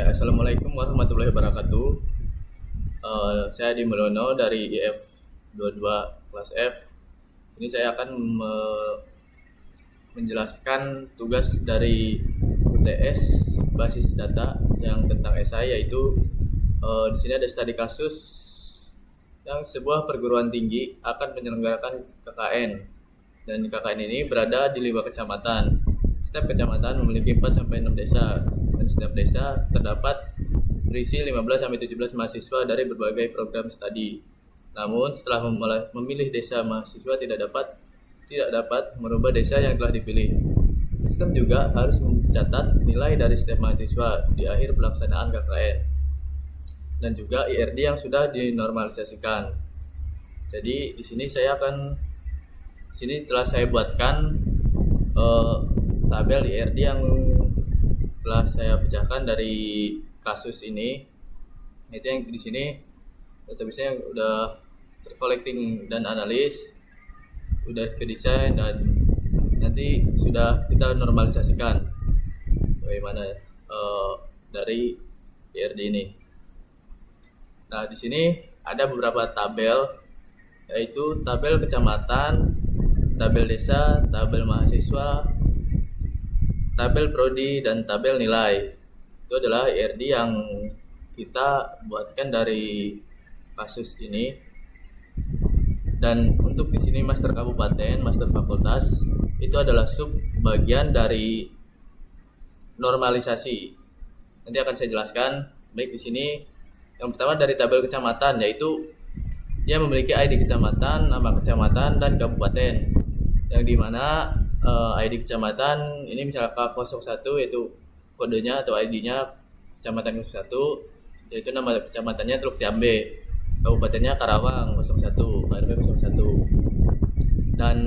Ya, Assalamualaikum warahmatullahi wabarakatuh. Saya Adi Melono dari IF 22 kelas F. Ini saya akan menjelaskan tugas dari UTS basis data yang tentang SI, yaitu di sini ada studi kasus yang sebuah perguruan tinggi akan menyelenggarakan KKN, dan KKN ini berada di 5 kecamatan. Setiap kecamatan memiliki 4 sampai 6 desa, dan setiap desa terdapat berisi 15 sampai 17 mahasiswa dari berbagai program studi. Namun setelah memilih desa, mahasiswa tidak dapat merubah desa yang telah dipilih. Sistem juga harus mencatat nilai dari setiap mahasiswa di akhir pelaksanaan KKN dan juga IRD yang sudah dinormalisasikan. Jadi di sini telah saya buatkan tabel IRD yang telah saya pecahkan dari kasus ini. Itu yang di sini database-nya yang udah tercollecting dan analis, udah ke desain, dan nanti sudah kita normalisasikan bagaimana dari IRD ini. Nah, di sini ada beberapa tabel, yaitu tabel kecamatan, tabel desa, tabel mahasiswa, tabel prodi, dan tabel nilai. Itu adalah IRD yang kita buatkan dari kasus ini. Dan untuk di sini master kabupaten, master fakultas itu adalah sub bagian dari normalisasi. Nanti akan saya jelaskan. Baik, di sini yang pertama dari tabel kecamatan, yaitu dia memiliki ID kecamatan, nama kecamatan, dan kabupaten. Yang dimana ID kecamatan ini misalnya K01, yaitu kodenya atau ID-nya kecamatan 01, yaitu nama kecamatannya Teluk Jambe, kabupatennya Karawang 01, KRW 01. Dan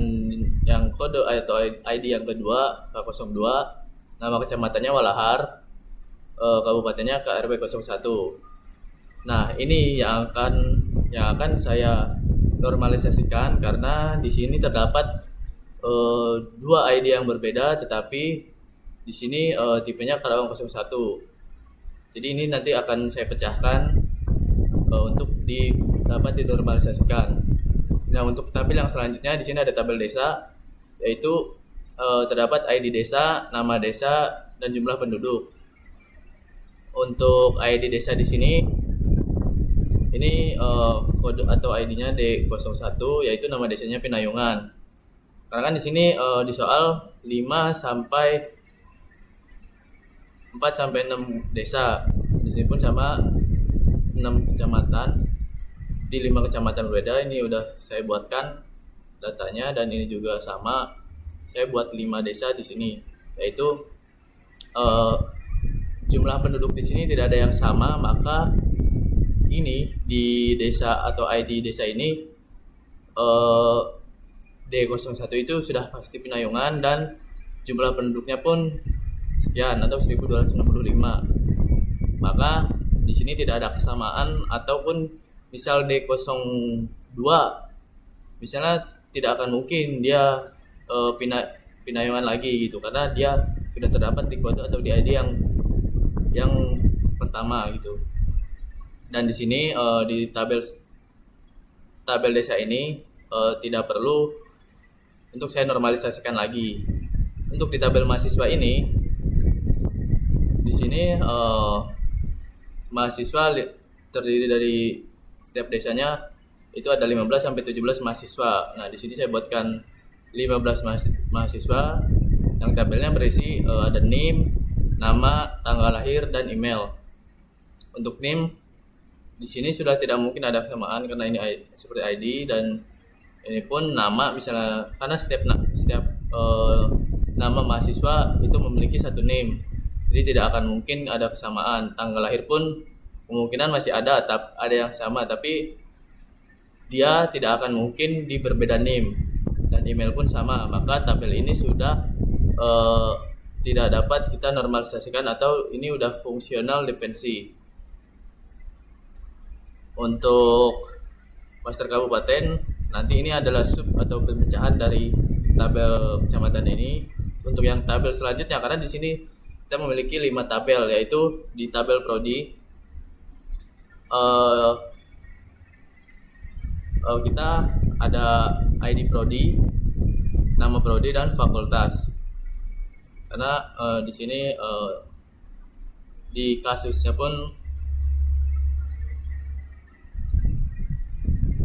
yang kode atau ID yang kedua K02, nama kecamatannya Walahar, kabupatennya KRW 01. Nah, ini yang akan saya normalisasikan karena di sini terdapat dua ID yang berbeda, tetapi di sini tipenya Karawang 01. Jadi ini nanti akan saya pecahkan untuk dapat dinormalisasikan. Nah, untuk tabel yang selanjutnya di sini ada tabel desa, yaitu terdapat ID desa, nama desa, dan jumlah penduduk. Untuk ID desa di sini ini kode atau ID-nya D01, yaitu nama desanya Pinayungan. Karena kan di sini di soal 4 sampai 6 desa. Di sini pun sama 6 kecamatan di 5 kecamatan berbeda. Ini udah saya buatkan datanya, dan ini juga sama. Saya buat 5 desa di sini, yaitu jumlah penduduk di sini tidak ada yang sama, maka ini di desa atau ID desa ini D01 itu sudah pasti Pinayungan, dan jumlah penduduknya pun sekian atau 1265. Maka di sini tidak ada kesamaan, ataupun misal D02 misalnya tidak akan mungkin dia Pinayungan lagi gitu, karena dia sudah terdapat di kode atau di ID yang pertama gitu. Dan di sini di tabel desa ini tidak perlu untuk saya normalisasikan lagi. Untuk di tabel mahasiswa ini, di sini mahasiswa terdiri dari setiap desanya itu ada 15 sampai 17 mahasiswa. Nah, di sini saya buatkan 15 mahasiswa yang tabelnya berisi ada NIM, nama, tanggal lahir, dan email. Untuk NIM di sini sudah tidak mungkin ada kesamaan karena ini seperti ID, dan ini pun nama misalnya, karena setiap nama mahasiswa itu memiliki satu NIM, jadi tidak akan mungkin ada kesamaan. Tanggal lahir pun kemungkinan masih ada yang sama, tapi dia tidak akan mungkin di berbeda NIM, dan email pun sama. Maka tabel ini sudah tidak dapat kita normalisasikan, atau ini udah fungsional defensi. Untuk master kabupaten, nanti ini adalah sub atau pemecahan dari tabel kecamatan ini. Untuk yang tabel selanjutnya, karena di sini kita memiliki 5 tabel, yaitu di tabel prodi eh, kita ada ID prodi, nama prodi dan fakultas. Karena di sini di kasusnya pun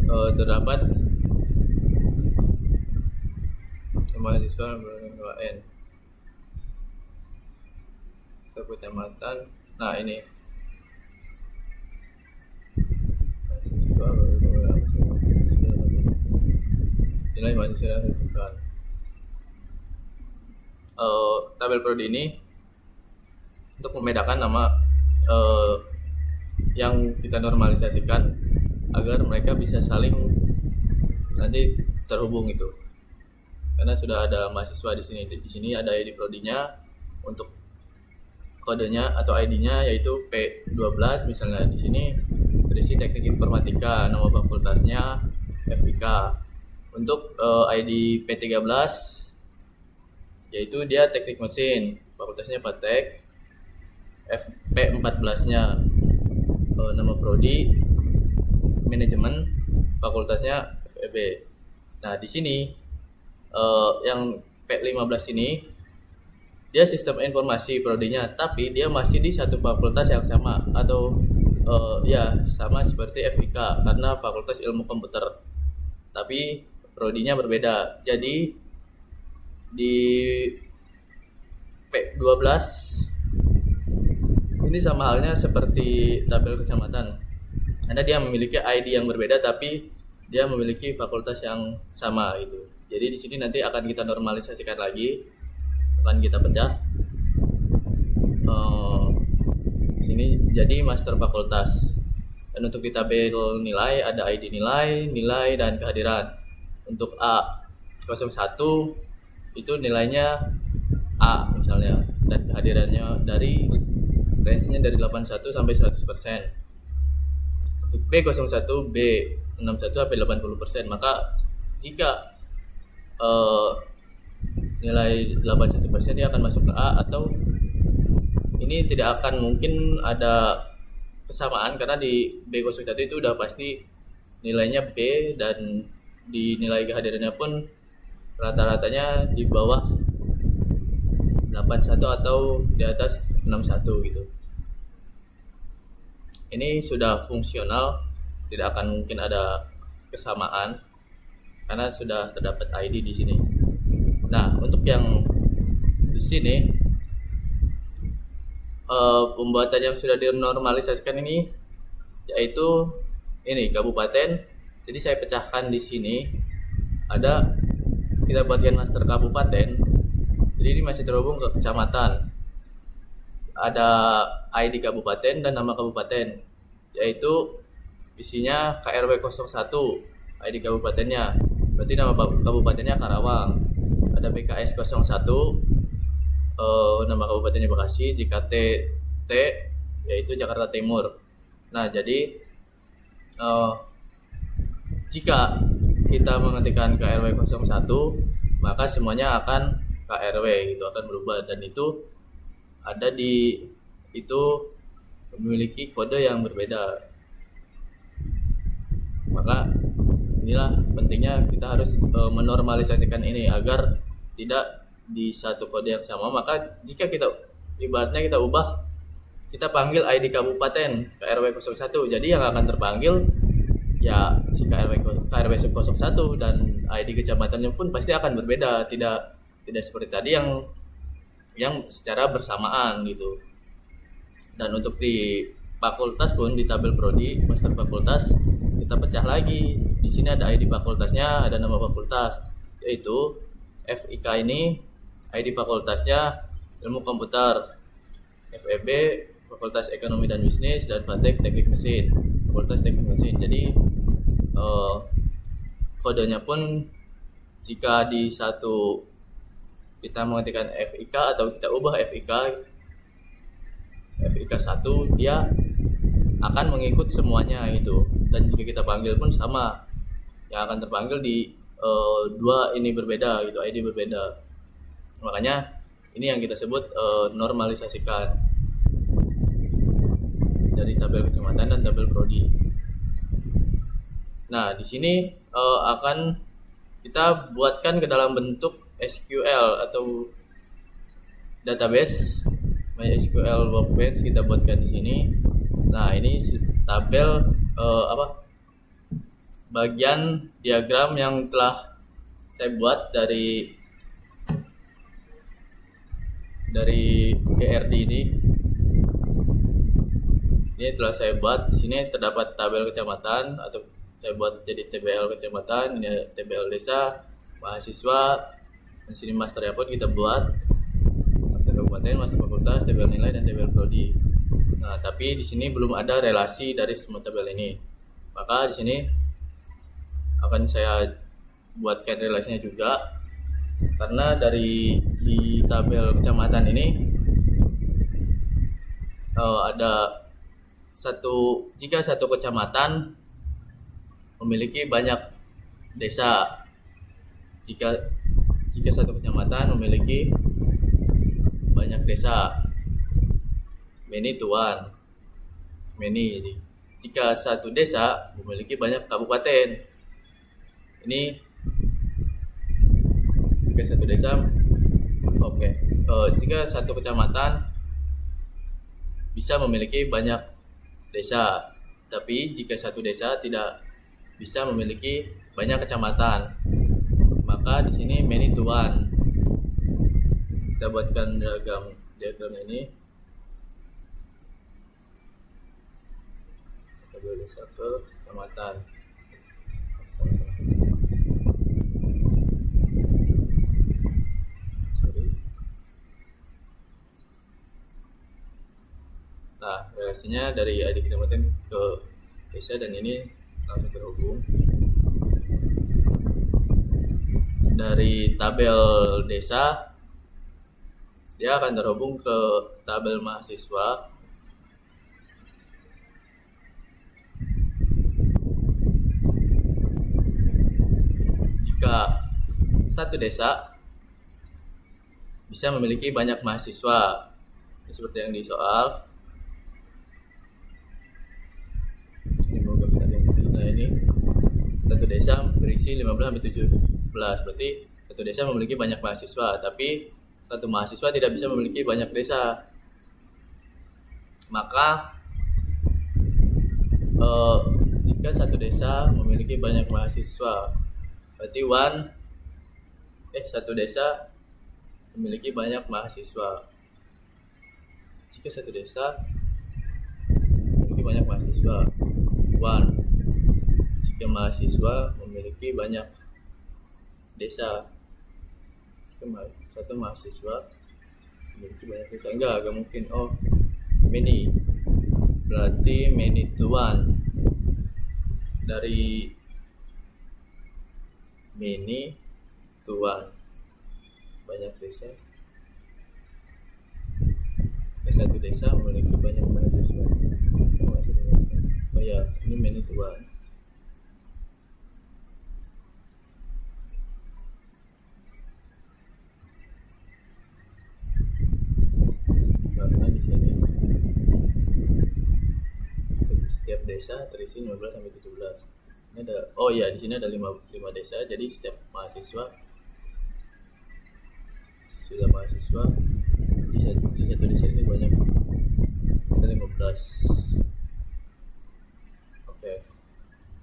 terdapat mahasiswa berKN kita kecamatan. Nah, ini mahasiswa nilai mahasiswa bukan tabel prodi ini untuk membedakan nama yang kita normalisasikan agar mereka bisa saling nanti terhubung itu. Karena sudah ada mahasiswa di sini. Di sini ada ID prodinya, untuk kodenya atau ID-nya yaitu P12 misalnya. Di sini berisi teknik informatika, nama fakultasnya FIK. Untuk ID P13 yaitu dia teknik mesin, fakultasnya Patek. P14-nya nama prodi manajemen, fakultasnya FEB. Nah, di sini yang P15 ini dia sistem informasi prodinya, tapi dia masih di satu fakultas yang sama atau ya sama seperti FIK karena fakultas ilmu komputer, tapi prodinya berbeda. Jadi di P12 ini sama halnya seperti tabel kecamatan, karena dia memiliki ID yang berbeda tapi dia memiliki fakultas yang sama itu. Jadi di sini nanti akan kita normalisasikan lagi, akan kita pecah. Sini jadi master fakultas. Dan untuk di tabel nilai ada ID nilai dan kehadiran. Untuk A01 itu nilainya A misalnya, dan kehadirannya dari range-nya dari 81 sampai 100%. Untuk B01, B61 sampai 80%. Maka jika nilai 81% dia akan masuk ke A, atau ini tidak akan mungkin ada kesamaan karena di B01 itu udah pasti nilainya B, dan di nilai kehadirannya pun rata-ratanya di bawah 81 atau di atas 61 gitu. Ini sudah fungsional, tidak akan mungkin ada kesamaan karena sudah terdapat ID di sini. Nah, untuk yang di sini pembuatan yang sudah dinormalisasikan ini yaitu ini kabupaten. Jadi saya pecahkan di sini, ada kita buatkan master kabupaten. Jadi ini masih terhubung ke kecamatan. Ada ID kabupaten dan nama kabupaten, yaitu isinya KRW 01 ID kabupatennya. Berarti nama kabupatennya Karawang. Ada BKS 01 nama kabupatennya Bekasi. Jika T yaitu Jakarta Timur. Nah, jadi jika kita mengetikkan KRW 01 maka semuanya akan KRW itu akan berubah, dan itu ada di itu memiliki kode yang berbeda. Maka inilah pentingnya kita harus menormalisasikan ini agar tidak di satu kode yang sama. Maka jika kita ibaratnya kita ubah, kita panggil ID kabupaten KRW 01, jadi yang akan terpanggil ya si KRW 01, dan ID kecamatannya pun pasti akan berbeda, tidak seperti tadi yang secara bersamaan gitu. Dan untuk di fakultas pun di tabel prodi master fakultas kita pecah lagi. Di sini ada ID fakultasnya, ada nama fakultas, yaitu FIK ini ID fakultasnya ilmu komputer, FEB fakultas ekonomi dan bisnis, dan Patek teknik mesin, fakultas teknik mesin. Jadi kodenya pun jika di satu kita mengetikkan FIK atau kita ubah FIK 1, dia akan mengikut semuanya itu. Dan jika kita panggil pun sama, yang akan terpanggil di dua ini berbeda gitu, ID berbeda. Makanya Ini yang kita sebut normalisasikan dari tabel kecamatan dan tabel prodi. Nah, di sini akan kita buatkan ke dalam bentuk SQL atau database MySQL Workbench, kita buatkan di sini. Nah, ini tabel bagian diagram yang telah saya buat dari PRD ini. Ini telah saya buat. Di sini terdapat tabel kecamatan atau saya buat jadi TBL kecamatan, ini TBL desa, mahasiswa. Di sini master yapot kita buat, master kabupaten, master fakultas, tabel nilai dan tabel prodi. Nah, tapi di sini belum ada relasi dari semua tabel ini. Maka di sini akan saya buatkan relasinya juga, karena di tabel kecamatan ini ada jika satu kecamatan memiliki banyak desa, jika satu kecamatan memiliki banyak desa, many to one, many. Jadi jika satu desa memiliki banyak kabupaten, ini jika satu desa, jika satu kecamatan bisa memiliki banyak desa, tapi jika satu desa tidak bisa memiliki banyak kecamatan, maka di sini many to one. Kita buatkan diagram ini. Tabel desa ke kecamatan. Nah, relasinya dari ID kecamatan ke desa, dan ini langsung terhubung. Dari tabel desa dia akan terhubung ke tabel mahasiswa. Jika satu desa bisa memiliki banyak mahasiswa, seperti yang di soal. Nah, ini satu desa berisi 15-17, berarti satu desa memiliki banyak mahasiswa, tapi satu mahasiswa tidak bisa memiliki banyak desa. Maka jika satu desa memiliki banyak mahasiswa, berarti satu desa memiliki banyak mahasiswa. Jika satu desa memiliki banyak mahasiswa, jika mahasiswa memiliki banyak desa. Jika satu mahasiswa memiliki banyak desa, enggak mungkin. Many, berarti many to one. Dari many to one, banyak desa. Satu desa memiliki banyak mahasiswa. Ini many to one. Karena di sini setiap desa terisi 15-17. Ini ada di sini ada 5 desa, jadi setiap mahasiswa di satu desa ini banyak, ada 15.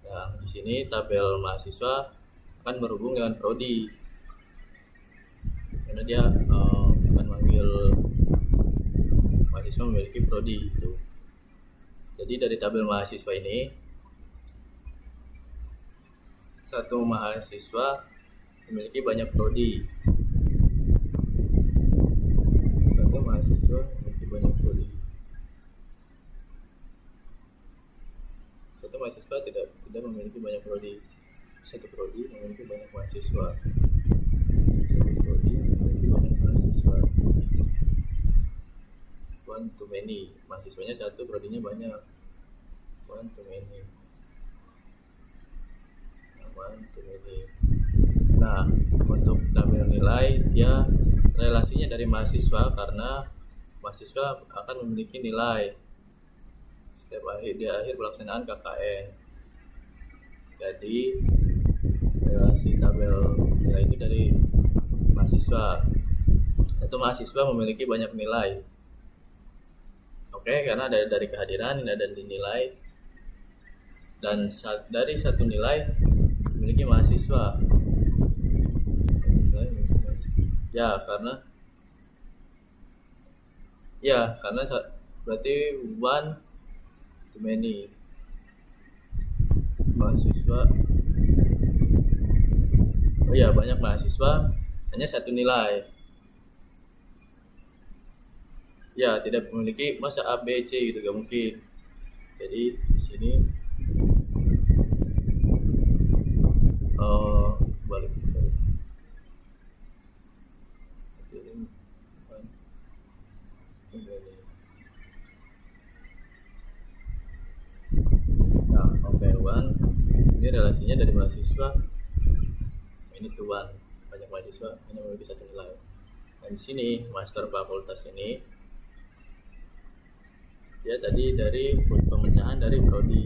Nah, di sini tabel mahasiswa akan berhubung dengan prodi, karena dia akan manggil mahasiswa memiliki prodi itu. Jadi dari tabel mahasiswa ini, satu mahasiswa memiliki banyak prodi. Satu mahasiswa memiliki banyak prodi. Satu mahasiswa tidak memiliki banyak prodi. Satu prodi memiliki banyak mahasiswa. Satu prodi memiliki banyak mahasiswa. One to many, mahasiswanya satu, prodinya banyak. One to many. One to many. Nah, untuk tabel nilai dia relasinya dari mahasiswa karena mahasiswa akan memiliki nilai setiap di akhir pelaksanaan KKN. Jadi relasi tabel nilai itu dari mahasiswa. Satu mahasiswa memiliki banyak nilai. Oke, karena dari kehadiran dan dinilai, dan dari satu nilai memiliki mahasiswa. Karena berarti one too many mahasiswa. Banyak mahasiswa, hanya satu nilai. Tidak memiliki masa A, B, C gitu, gak mungkin. Jadi di sini balik sorry. One ini relasinya dari mahasiswa ini to one, banyak mahasiswa hanya memiliki satu nilai. Dan di sini master fakultas ini dia tadi dari pemecahan dari prodi.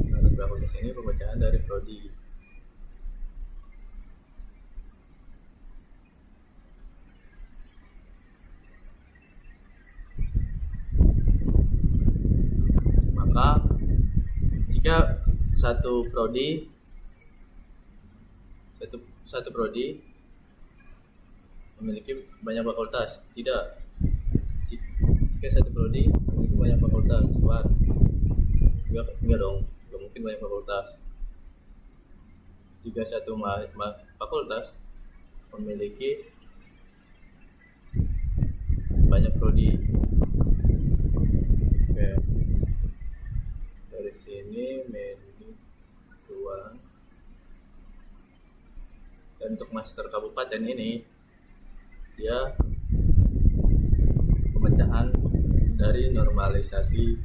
Master fakultas ini pemecahan dari prodi. Maka jika satu prodi memiliki banyak fakultas, tidak. Jika satu prodi memiliki banyak fakultas, enggak dong, enggak mungkin banyak fakultas. Jika satu fakultas memiliki banyak prodi. Oke. Dari sini menu 2. Dan untuk master kabupaten ini dia pemecahan dari normalisasi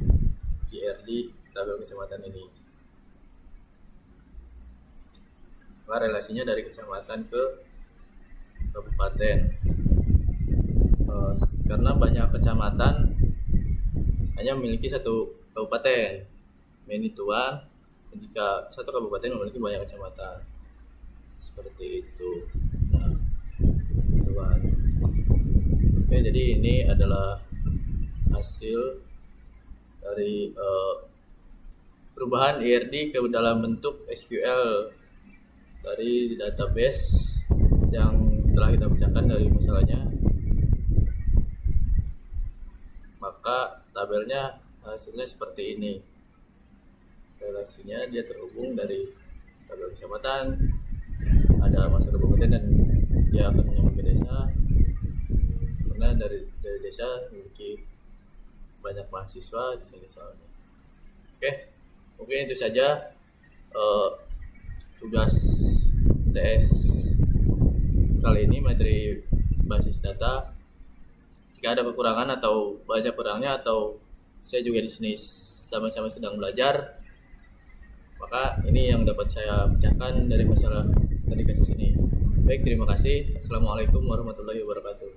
IRD tabel kecamatan ini. Maka relasinya dari kecamatan ke kabupaten. Karena banyak kecamatan hanya memiliki satu kabupaten. Menu tuan, jika satu kabupaten memiliki banyak kecamatan. Seperti itu. Nah, tuan. Oke, jadi ini adalah hasil dari perubahan IRD ke dalam bentuk SQL dari database yang telah kita bacakan dari masalahnya. Maka tabelnya hasilnya seperti ini. Relasinya dia terhubung dari tabel kecamatan, ada master kabupaten, dan dia akan menyambung ke desa. Karena dari desa memiliki banyak mahasiswa di sini soalnya. Oke, mungkin itu saja tugas TS kali ini, materi basis data. Jika ada kekurangan atau banyak kurangnya, atau saya juga di sini sama-sama sedang belajar, maka ini yang dapat saya pecahkan dari masalah tadi kasus ini. Baik, terima kasih. Assalamualaikum warahmatullahi wabarakatuh.